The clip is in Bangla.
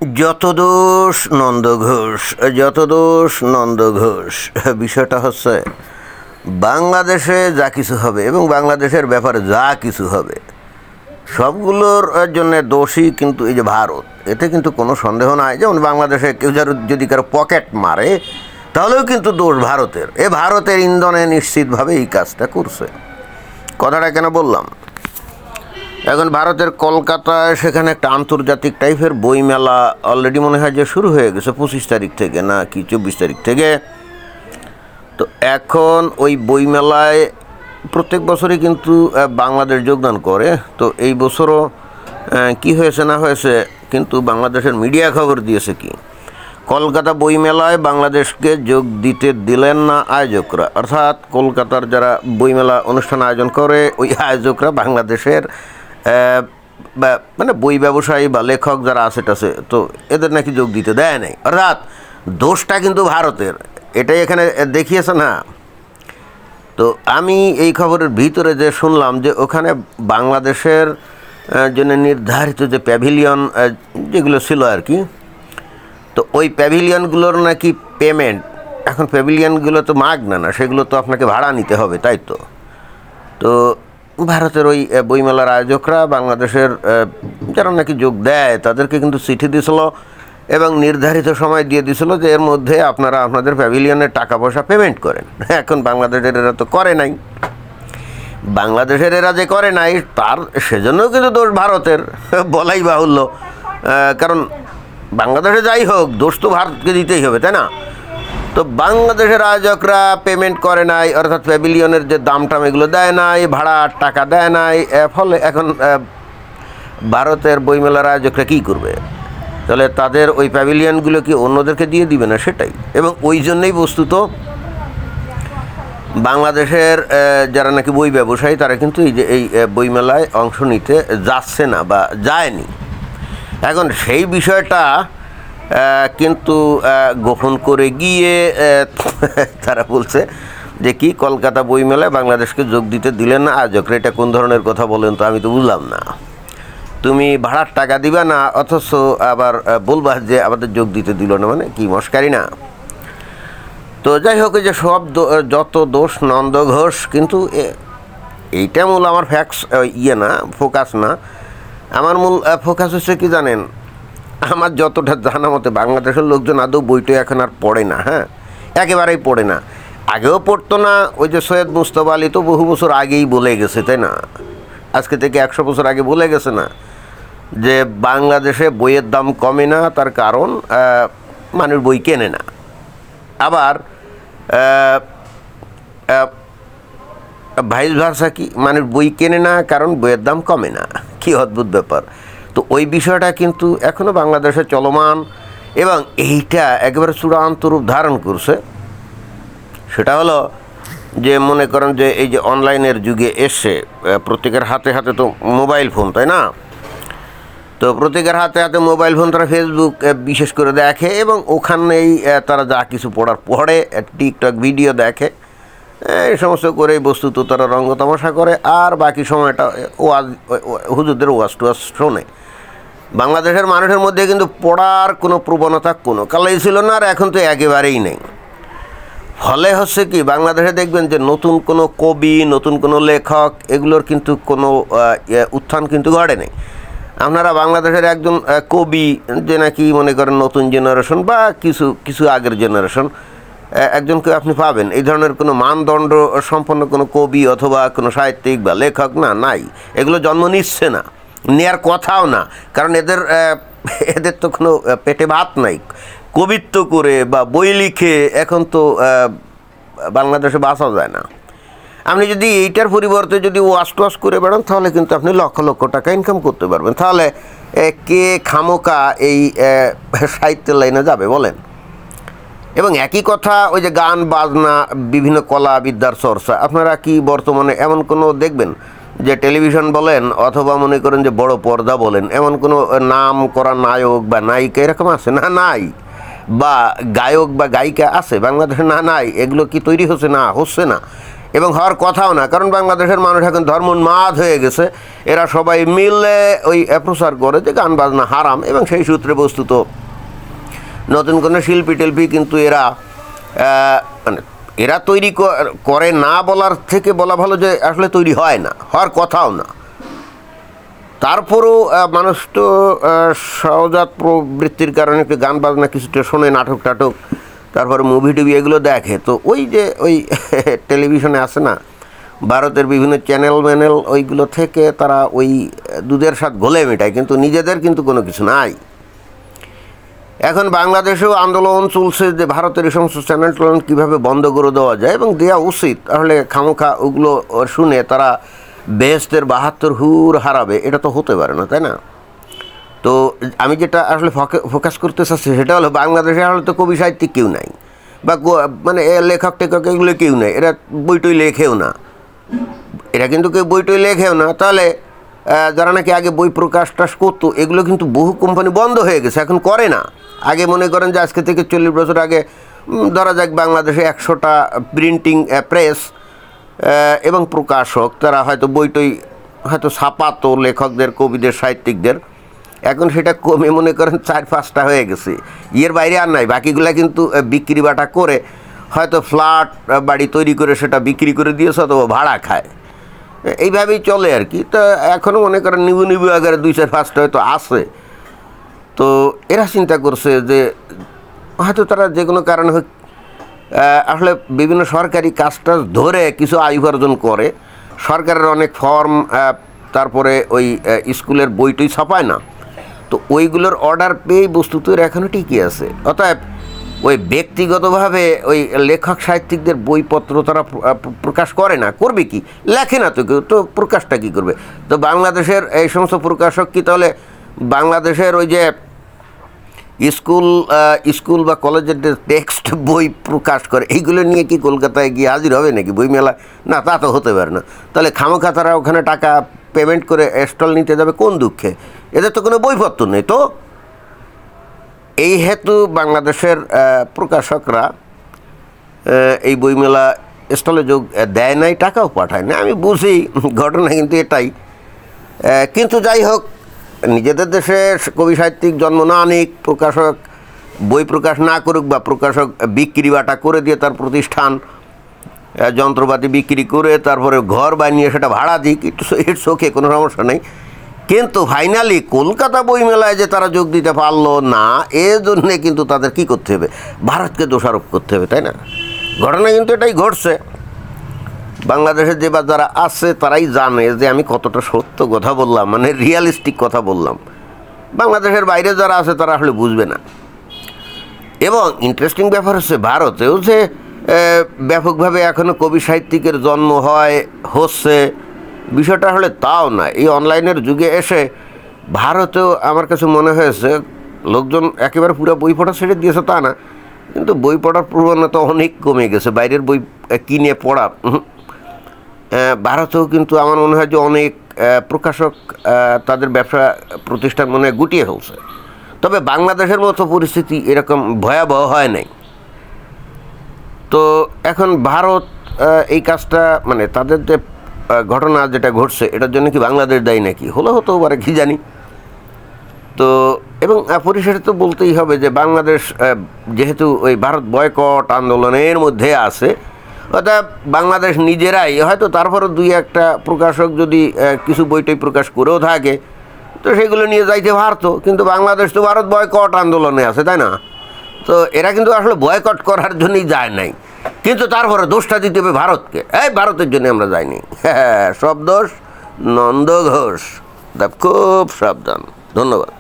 যত দোষ নন্দ ঘোষ, যত দোষ নন্দ ঘোষ। বিষয়টা হচ্ছে বাংলাদেশে যা কিছু হবে এবং বাংলাদেশের ব্যাপারে যা কিছু হবে সবগুলোর জন্য দোষী কিন্তু এই যে ভারত। এতে কিন্তু কোনো সন্দেহ নাই। যেমন বাংলাদেশে কেউ যদি কারো পকেট মারে তাহলেও কিন্তু দোষ ভারতের। ভারতের ইন্ধনে নিশ্চিতভাবে এই কাজটা করছে। কথাটা কেন বললাম, এখন ভারতের কলকাতায় সেখানে একটা আন্তর্জাতিক টাইপের বইমেলা অলরেডি মনে হয় যে শুরু হয়ে গেছে 25 তারিখ থেকে না কি 24 তারিখ থেকে। তো এখন ওই বইমেলায় প্রত্যেক বছরই কিন্তু বাংলাদেশ যোগদান করে। তো এই বছরও কি হয়েছে না হয়েছে কিন্তু বাংলাদেশের মিডিয়া খবর দিয়েছে কি, কলকাতা বইমেলায় বাংলাদেশকে যোগ দিতে দিলেন না আয়োজকরা। অর্থাৎ কলকাতার যারা বইমেলা অনুষ্ঠান আয়োজন করে ওই আয়োজকরা বাংলাদেশের মানে বই ব্যবসায়ী বা লেখক যারা আছে তো এদের নাকি যোগ দিতে দেয় নাই। অর্থাৎ দোষটা কিন্তু ভারতের, এটাই এখানে দেখিয়েছে না। তো আমি এই খবরের ভিতরে যে শুনলাম যে ওখানে বাংলাদেশের জন্য নির্ধারিত যে প্যাভিলিয়ন যেগুলো ছিল আর কি, তো ওই প্যাভিলিয়নগুলোর নাকি পেমেন্ট, এখন প্যাভিলিয়নগুলো তো মাগনা না, সেগুলো তো আপনাকে ভাড়া নিতে হবে, তাই তো। তো ভারতের ওই বইমেলার আয়োজকরা বাংলাদেশের যারা নাকি যোগ দেয় তাদেরকে কিন্তু চিঠি দিয়েছিল এবং নির্ধারিত সময় দিয়ে দিয়েছিল যে এর মধ্যে আপনারা আপনাদের প্যাভিলিয়নের টাকা পয়সা পেমেন্ট করেন। এখন বাংলাদেশের এরা তো করে নাই। বাংলাদেশের এরা যে করে নাই তার সেজন্যও কিন্তু দোষ ভারতের, বলাই বাহুল্য। কারণ বাংলাদেশে যাই হোক দোষ তো ভারতকে দিতেই হবে, তাই না? তো বাংলাদেশের আয়োজকরা পেমেন্ট করে নাই, অর্থাৎ প্যাভিলিয়নের যে দাম টাম এগুলো দেয় নাই, ভাড়ার টাকা দেয় নাই। ফলে এখন ভারতের বইমেলার আয়োজকরা কী করবে? তাহলে তাদের ওই প্যাভিলিয়নগুলো কি অন্যদেরকে দিয়ে দিবে না? সেটাই। এবং ওই জন্যই বস্তুত বাংলাদেশের যারা নাকি বই ব্যবসায়ী তারা কিন্তু এই বইমেলায় অংশ নিতে যাচ্ছে না বা যায়নি। এখন সেই বিষয়টা কিন্তু গোপন করে গিয়ে তারা বলছে যে কি কলকাতা বইমেলায় বাংলাদেশকে যোগ দিতে দিলেন না আয়োজকরা। এটা কোন ধরনের কথা বলেন তো? আমি তো বুঝলাম না। তুমি ভাড়ার টাকা দিবা না অথচ আবার বলবা যে আমাদের যোগ দিতে দিল না, মানে কি মস্কারি না? তো যাই হোক, যে সব যত দোষ নন্দ ঘোষ, কিন্তু এইটা মূল আমার ফ্যাক্টস ফোকাস না। আমার মূল ফোকাস হচ্ছে কি জানেন, আমার যতটা জানা মতে বাংলাদেশের লোকজন আদৌ বইটা এখন আর পড়ে না। হ্যাঁ, একেবারেই পড়ে না। আগেও পড়তো না। ওই যে সৈয়দ মুস্তফা আলী তো বহু বছর আগেই বলে গেছে, তাই না? আজকে থেকে 100 বছর আগে বলে গেছে না যে বাংলাদেশে বইয়ের দাম কমে না, তার কারণ মানুষ বই কেনে না। আবার ভাইস ভার্সা কি, মানুষ বই কেনে না কারণ বইয়ের দাম কমে না। কি অদ্ভুত ব্যাপার! তো ওই বিষয়টা কিন্তু এখনও বাংলাদেশে চলমান এবং এইটা একেবারে চূড়ান্ত রূপ ধারণ করছে। সেটা হলো যে মনে করেন যে এই যে অনলাইনের যুগে এসে প্রত্যেকের হাতে হাতে তো মোবাইল ফোন, তাই না? তো প্রত্যেকের হাতে হাতে মোবাইল ফোন, তারা ফেসবুক বিশেষ করে দেখে এবং ওখানেই তারা যা কিছু পড়ে, টিকটক ভিডিও দেখে, এই সমস্ত করে বস্তুত তারা রঙ্গ তামাশা করে আর বাকি সময়টা হুজুরদের ওয়াজ টুয়াজ শোনে। বাংলাদেশের মানুষের মধ্যে কিন্তু পড়ার কোনো প্রবণতা কোনো কালেই ছিল না, আর এখন তো একেবারেই নেই। ফলে হচ্ছে কি, বাংলাদেশে দেখবেন যে নতুন কোনো কবি, নতুন কোনো লেখক এগুলোর কিন্তু কোনো উত্থান কিন্তু ঘটে নেই। আপনারা বাংলাদেশের একজন কবি যে নাকি মনে করেন নতুন জেনারেশন বা কিছু আগের জেনারেশন একজনকে আপনি পাবেন এই ধরনের কোনো মানদণ্ড সম্পন্ন কোনো কবি অথবা কোনো সাহিত্যিক বা লেখক নাই। এগুলো জন্ম নিচ্ছে না, নেয়ার কথাও না। কারণ এদের তো কোনো পেটে ভাত নাই। কবিত্ব করে বা বই লিখে এখন তো বাংলাদেশে বাঁচা যায় না। আপনি যদি এইটার পরিবর্তে যদি ওয়াশ টোয়াশ করে বেড়ান তাহলে কিন্তু আপনি লক্ষ লক্ষ টাকা ইনকাম করতে পারবেন। তাহলে কে খামোকা এই সাহিত্যের লাইনে যাবে বলেন? এবং একই কথা ওই যে গান বাজনা, বিভিন্ন কলা বিদ্যার চর্চা, আপনারা কি বর্তমানে এমন কোনো দেখবেন যে টেলিভিশন বলেন অথবা মনে করেন যে বড় পর্দা বলেন, এমন কোনো নাম করা নায়ক বা নায়িকা এরকম আছে না? নাই। বা গায়ক বা গায়িকা আছে বাংলাদেশে? নাই। এগুলো কি তৈরি হচ্ছে না? হচ্ছে না। এবং হওয়ার কথাও না, কারণ বাংলাদেশের মানুষ এখন ধর্মোন্মাদ হয়ে গেছে। এরা সবাই মিলে ওই প্রচার করে যে গান বাজনা হারাম, এবং সেই সূত্রে বস্তুত নতুন কোনো শিল্পী টিল্পী কিন্তু এরা মানে এরা তৈরি করে না বলার থেকে বলা ভালো যে আসলে তৈরি হয় না, হওয়ার কথাও না। তারপরেও মানুষ তো সহজাত প্রবৃত্তির কারণে একটু গান বাজনা কিছুটা শোনে, নাটক টাটক, তারপরে মুভি টুভি এগুলো দেখে। তো ওই যে ওই টেলিভিশনে আছে না ভারতের বিভিন্ন চ্যানেল ম্যানেল, ওইগুলো থেকে তারা ওই দুধের স্বাদ ঘোলে মেটায়, কিন্তু নিজেদের কিন্তু কোনো কিছু নাই। এখন বাংলাদেশেও আন্দোলন চলছে যে ভারতের এই সমস্ত চ্যানেল ট্যানেল কীভাবে বন্ধ করে দেওয়া যায়, এবং দেওয়া উচিত। আসলে খামোখা ওগুলো শুনে তারা বেহেস্তের 72 হুর হারাবে, এটা তো হতে পারে না, তাই না? তো আমি যেটা আসলে ফোকাস করতে চাচ্ছি সেটা হলো বাংলাদেশে আসলে তো কবি সাহিত্যিক কেউ নাই, বা মানে লেখক টেখক এগুলো কেউ নাই, এরা বইটই লেখেও না, এরা কিন্তু কেউ বইটই লেখেও না। তাহলে যারা নাকি আগে বই প্রকাশ টাস করতো, এগুলো কিন্তু বহু কোম্পানি বন্ধ হয়ে গেছে, এখন করে না। আগে মনে করেন যে আজকে থেকে 40 বছর আগে ধরা যাক বাংলাদেশে 100টা প্রিন্টিং প্রেস এবং প্রকাশক, তারা হয়তো বইটই হয়তো ছাপাতো লেখকদের, কবিদের, সাহিত্যিকদের। এখন সেটা কমে মনে করেন 4-5টা হয়ে গেছে, এর বাইরে আর নাই। বাকিগুলা কিন্তু বিক্রি বাটা করে হয়তো ফ্ল্যাট বাড়ি তৈরি করে সেটা বিক্রি করে দিয়েছে, অথবা ভাড়া খায়, এইভাবেই চলে আর কি। তো এখনও মনে করেন নিবু আগারে 2-4-5টা হয়তো আছে। তো এরা চিন্তা করছে যে হয়তো তারা যে কোনো কারণে আসলে বিভিন্ন সরকারি কাজ টাজ ধরে কিছু আয় উপার্জন করে, সরকারের অনেক ফর্ম, তারপরে ওই স্কুলের বইটই ছাপায় না, তো ওইগুলোর অর্ডার পেয়ে বস্তুত এখনও ঠিকই আছে। অতএব ওই ব্যক্তিগতভাবে ওই লেখক সাহিত্যিকদের বইপত্র তারা প্রকাশ করে না, করবে কি? লেখে না তো কেউ, তো প্রকাশটা কী করবে? তো বাংলাদেশের এই সমস্ত প্রকাশক কি তাহলে বাংলাদেশের ওই যে স্কুল বা কলেজের যে টেক্সট বই প্রকাশ করে, এইগুলো নিয়ে কি কলকাতায় গিয়ে হাজির হবে নাকি বই মেলা? না, তা তো হতে পারে না। তাহলে খামোখা তারা ওখানে টাকা পেমেন্ট করে স্টল নিতে যাবে কোন দুঃখে? এদের তো কোনো বইপত্র নেই। তো এই হেতু বাংলাদেশের প্রকাশকরা এই বইমেলা স্টলে যোগ দেয় নাই, টাকাও পাঠায় না। আমি বুঝি ঘটনা কিন্তু এটাই। কিন্তু যাই হোক, নিজেদের দেশে কবি সাহিত্যিক জন্ম না আনিক, প্রকাশক বই প্রকাশ না করুক, বা প্রকাশক বিক্রি বাটা করে দিয়ে তার প্রতিষ্ঠান যন্ত্রপাতি বিক্রি করে তারপরে ঘর বানিয়ে সেটা ভাড়া দিক, ইটস ওকে, কোনো সমস্যা নেই। কিন্তু ফাইনালি কলকাতা বইমেলায় যে তারা যোগ দিতে পারলো না, এজন্যে কিন্তু তাদের কী করতে হবে? ভারতকে দোষারোপ করতে হবে, তাই না? ঘটনা কিন্তু এটাই ঘটছে। বাংলাদেশের যে বা যারা আছে তারাই জানে যে আমি কতটা সত্য কথা বললাম, মানে রিয়ালিস্টিক কথা বললাম। বাংলাদেশের বাইরে যারা আছে তারা আসলে বুঝবে না। এবং ইন্টারেস্টিং ব্যাপার হচ্ছে ভারতেও যে ব্যাপকভাবে এখনও কবি সাহিত্যিকের জন্ম হচ্ছে, বিষয়টা হলে তাও না। এই অনলাইনের যুগে এসে ভারতেও আমার কাছে মনে হয়েছে লোকজন একেবারে পুরো বই পড়া ছেড়ে দিয়েছে তা না, কিন্তু বই পড়ার প্রবণতা অনেক কমে গেছে। বাইরের বই কিনে পড়া ভারতেও কিন্তু আমার মনে হয় যে অনেক প্রকাশক তাদের ব্যবসা প্রতিষ্ঠান মনে হয় গুটিয়ে ফেলছে। তবে বাংলাদেশের মতো পরিস্থিতি এরকম ভয়াবহ হয় নাই। তো এখন ভারত এই কাজটা, মানে তাদের যে ঘটনা যেটা ঘটছে, এটার জন্য কি বাংলাদেশ দায়ী নাকি? হতেও পারে, কি জানি। তো এবং পরিশেষে তো বলতেই হবে যে বাংলাদেশ যেহেতু ওই ভারত বয়কট আন্দোলনের মধ্যে আছে, অর্থাৎ বাংলাদেশ নিজেরাই হয়তো তারপরও 2-1টা প্রকাশক যদি কিছু বইটই প্রকাশ করেও থাকে, তো সেগুলো নিয়ে যাইতে পারতো। কিন্তু বাংলাদেশ তো ভারত বয়কট আন্দোলনে আছে, তাই না? তো এরা কিন্তু আসলে বয়কট করার জন্যই যায় নাই, কিন্তু তারপরে দোষটা দিতে হবে ভারতকে। ভারতের জন্য আমরা যাইনি, সব দোষ নন্দ ঘোষ। খুব সাবধান। ধন্যবাদ।